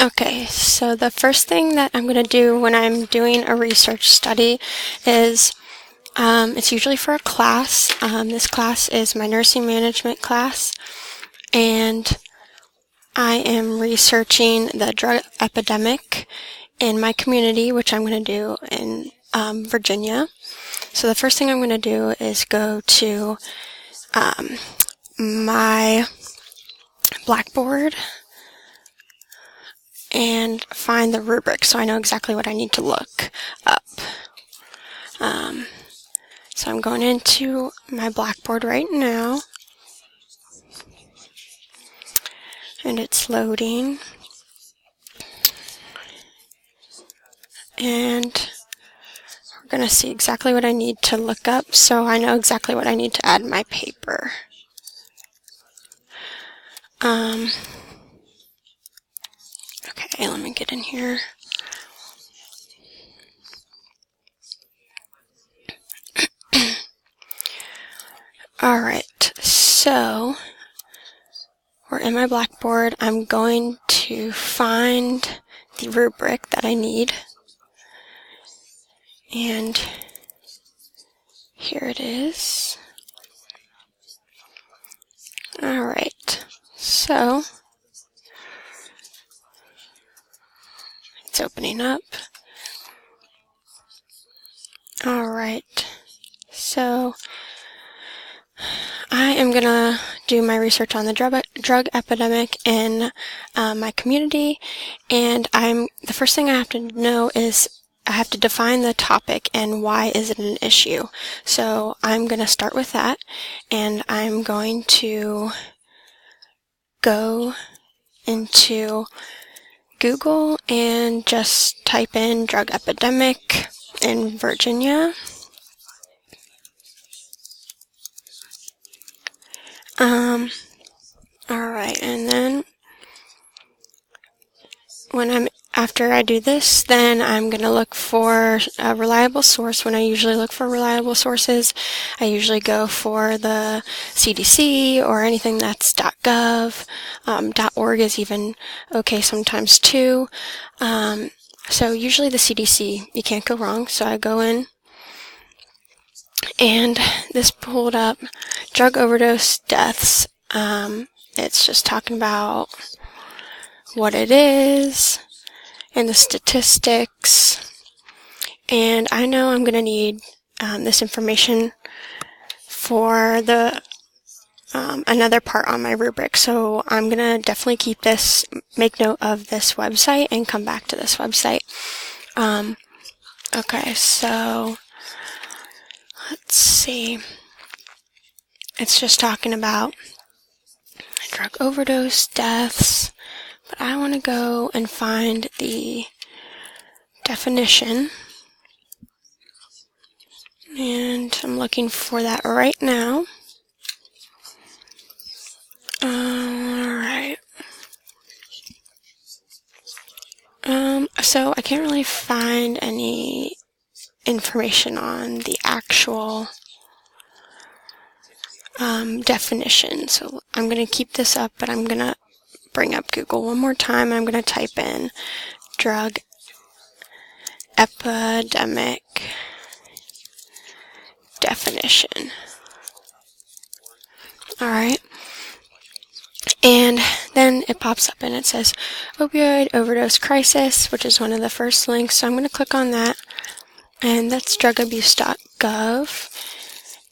Okay, so the first thing that I'm going to do when I'm doing a research study is it's usually for a class. This class is my nursing management class, and I am researching the drug epidemic in my community, which I'm going to do in Virginia. So the first thing I'm going to do is go to my Blackboard and find the rubric so I know exactly what I need to look up. So I'm going into my Blackboard right now, and it's loading, and we're going to see exactly what I need to look up so I know exactly what I need to add in my paper. Okay, let me get in here. Alright, so we're in my Blackboard. I'm going to find the rubric that I need. And here it is. Alright, so it's opening up. Alright, so I am going to do my research on the drug epidemic in my community, and the first thing I have to know is I have to define the topic and why is it an issue. So I'm going to start with that, and I'm going to go into Google and just type in drug epidemic in Virginia. Alright, and then after I do this, then I'm going to look for a reliable source. When I usually look for reliable sources, I usually go for the CDC or anything that's .gov. .org is even okay sometimes too. So usually the CDC, you can't go wrong. So I go in, and this pulled up drug overdose deaths. It's just talking about what it is and the statistics. And I know I'm going to need this information for the another part on my rubric. So I'm going to definitely keep this, make note of this website and come back to this website. Okay, so let's see. It's just talking about drug overdose deaths, but I want to go and find the definition, and I'm looking for that right now. Alright. So I can't really find any information on the actual definition, so I'm going to keep this up, but I'm going to bring up Google one more time. I'm going to type in drug epidemic definition. Alright, and then it pops up and it says opioid overdose crisis, which is one of the first links, so I'm going to click on that, and that's drugabuse.gov.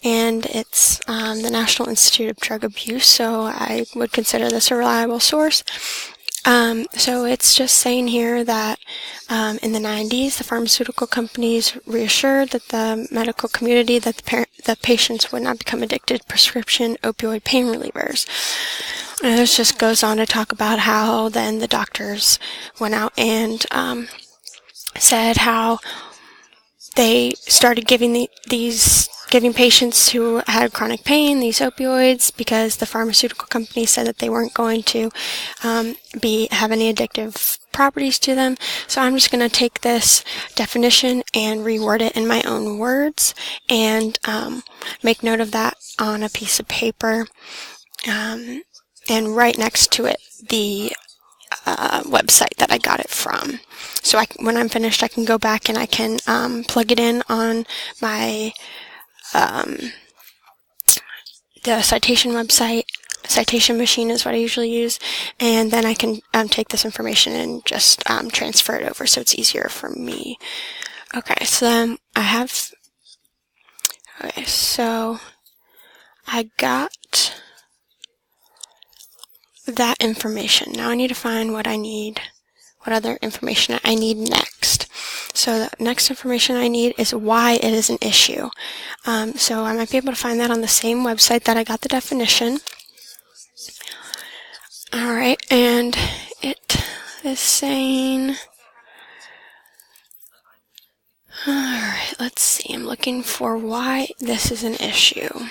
And it's the National Institute of Drug Abuse, so I would consider this a reliable source. So it's just saying here that in the 90s, the pharmaceutical companies reassured that the medical community that the patients would not become addicted to prescription opioid pain relievers. And this just goes on to talk about how then the doctors went out and said how they started giving giving patients who had chronic pain these opioids because the pharmaceutical company said that they weren't going to have any addictive properties to them. So I'm just going to take this definition and reword it in my own words and make note of that on a piece of paper, and right next to it the website that I got it from. So when I'm finished, I can go back and I can plug it in on my the citation website. Citation machine is what I usually use, and then I can take this information and just transfer it over so it's easier for me. Okay, so then so I got that information. Now I need to find what other information I need next. So the next information I need is why it is an issue. So I might be able to find that on the same website that I got the definition. Alright, and it is saying, alright, let's see, I'm looking for why this is an issue.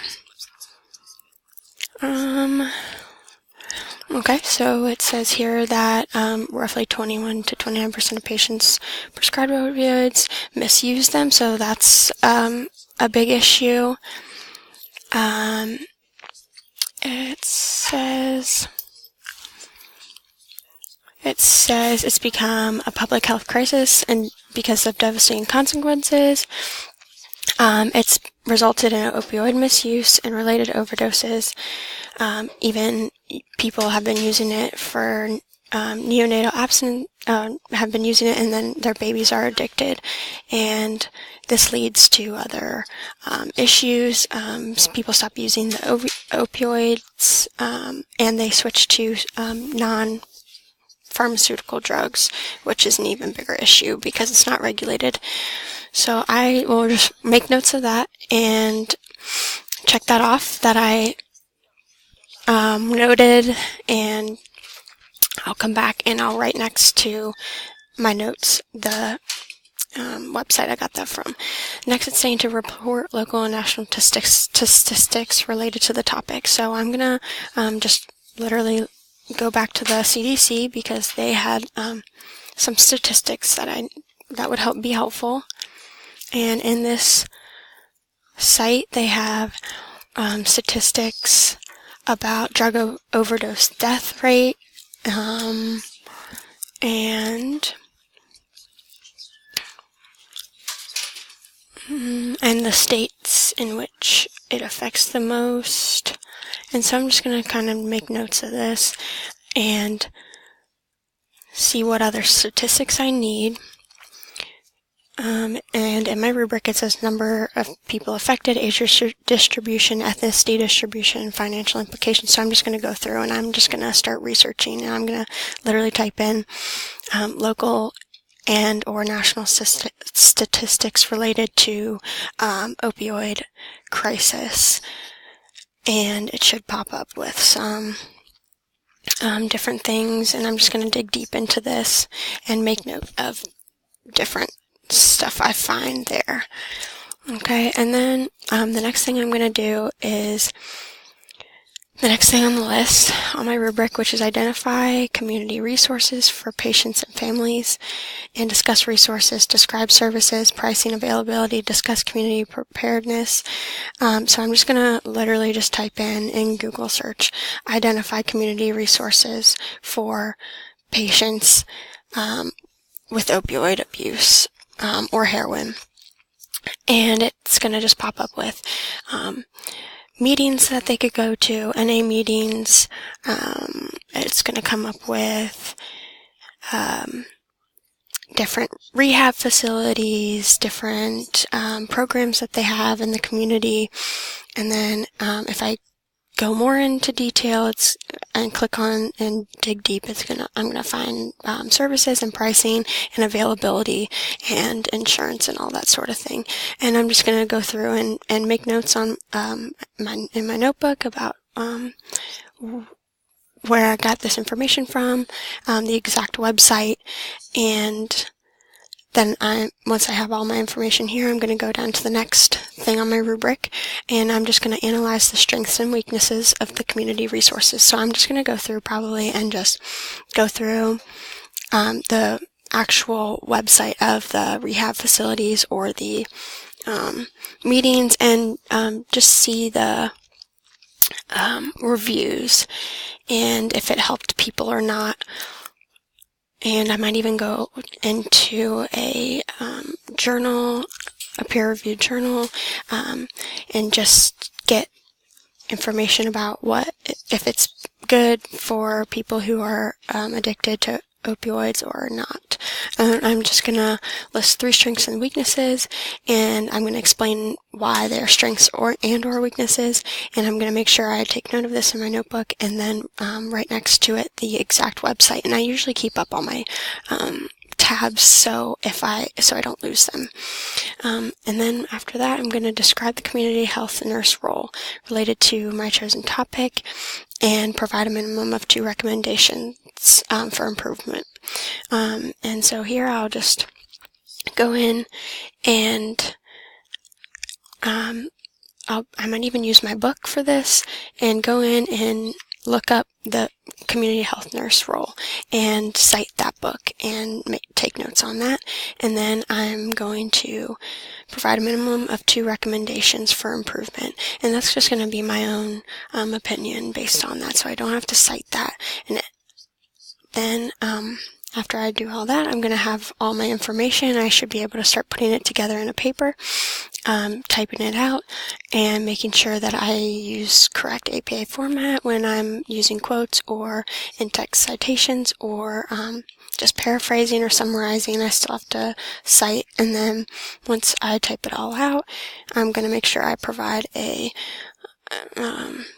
Okay, so it says here that roughly 21 to 29% of patients prescribed opioids misuse them, so that's a big issue. It says it's become a public health crisis and because of devastating consequences. It's resulted in opioid misuse and related overdoses. Even people have been using it for neonatal abstinence, have been using it and then their babies are addicted. And this leads to other issues. People stop using the opioids and they switch to non-pharmaceutical drugs, which is an even bigger issue because it's not regulated. So I will just make notes of that and check that off that I noted, and I'll come back and I'll write next to my notes the website I got that from. Next, it's saying to report local and national statistics related to the topic. So I'm going to just literally go back to the CDC because they had some statistics that would be helpful. And in this site, they have statistics about drug overdose death rate, and the states in which it affects the most. And so I'm just going to kind of make notes of this and see what other statistics I need. And in my rubric it says number of people affected, age distribution, ethnicity distribution, financial implications. So I'm just going to go through and I'm just going to start researching, and I'm going to literally type in local and or national statistics related to opioid crisis, and it should pop up with some different things, and I'm just going to dig deep into this and make note of different stuff I find there. Okay, and then the next thing I'm going to do is the next thing on the list on my rubric, which is identify community resources for patients and families and discuss resources, describe services, pricing, availability, discuss community preparedness. So I'm just going to literally just type in Google search, identify community resources for patients with opioid abuse or heroin. And it's going to just pop up with meetings that they could go to, NA meetings. It's going to come up with different rehab facilities, different programs that they have in the community. And then if I go more into detail and click on and dig deep, I'm gonna find services and pricing and availability and insurance and all that sort of thing. And I'm just gonna go through and make notes on in my notebook about where I got this information from, the exact website, and then once I have all my information here, I'm going to go down to the next thing on my rubric, and I'm just going to analyze the strengths and weaknesses of the community resources. So I'm just going to go through probably and just go through the actual website of the rehab facilities or the meetings and just see the reviews and if it helped people or not. and I might even go into a journal, a peer-reviewed journal, and just get information about if it's good for people who are addicted to opioids or not. I'm just going to list 3 strengths and weaknesses, and I'm going to explain why they're strengths or weaknesses, and I'm going to make sure I take note of this in my notebook, and then right next to it the exact website. And I usually keep up all my tabs so I don't lose them. And then after that, I'm going to describe the community health nurse role related to my chosen topic and provide a minimum of 2 recommendations for improvement. And so here I'll just go in and I might even use my book for this and go in and look up the community health nurse role and cite that book and take notes on that. And then I'm going to provide a minimum of 2 recommendations for improvement. And that's just going to be my own opinion based on that, so I don't have to cite that. And then after I do all that, I'm going to have all my information. I should be able to start putting it together in a paper, typing it out, and making sure that I use correct APA format when I'm using quotes or in-text citations, or just paraphrasing or summarizing. I still have to cite, and then once I type it all out, I'm going to make sure I provide a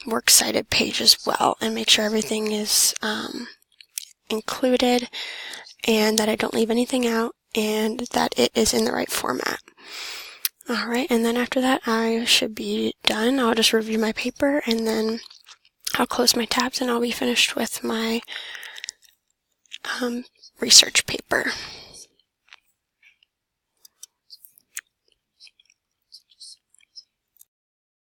works cited page as well, and make sure everything is included and that I don't leave anything out and that it is in the right format. Alright, and then after that I should be done. I'll just review my paper and then I'll close my tabs and I'll be finished with my research paper.